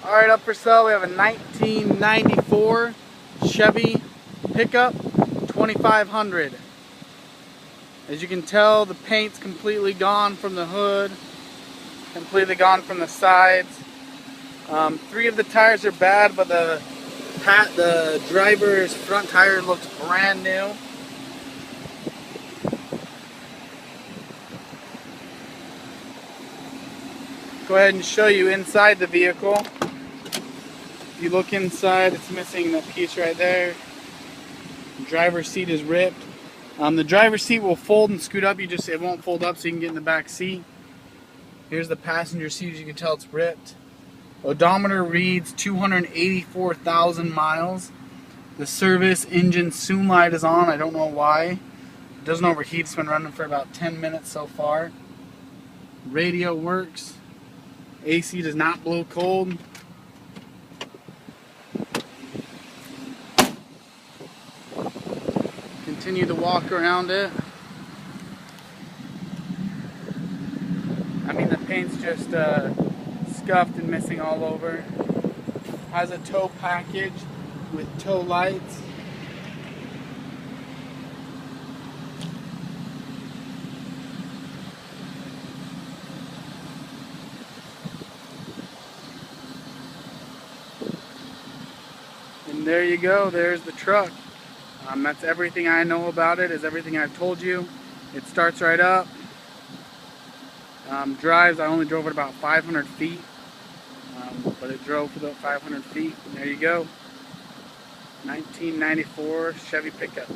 Alright, up for sale, we have a 1994 Chevy pickup 2500. As you can tell, the paint's completely gone from the hood, completely gone from the sides. 3 of the tires are bad, but the driver's front tire looks brand new. Go ahead and show you inside the vehicle. If you look inside, it's missing that piece right there. The driver's seat is ripped. The driver's seat will fold and scoot up. It won't fold up so you can get in the back seat. Here's the passenger seat. As you can tell, it's ripped. Odometer reads 284,000 miles. The service engine soon light is on. I don't know why. It doesn't overheat. It's been running for about 10 minutes so far. Radio works. AC does not blow cold. Continue to walk around it. I mean, the paint's just scuffed and missing all over. Has a tow package with tow lights. And there you go, there's the truck. That's everything I know about it, is everything I've told you. It starts right up. Drives, I only drove it about 500 feet. But it drove for about 500 feet. And there you go. 1994 Chevy pickup.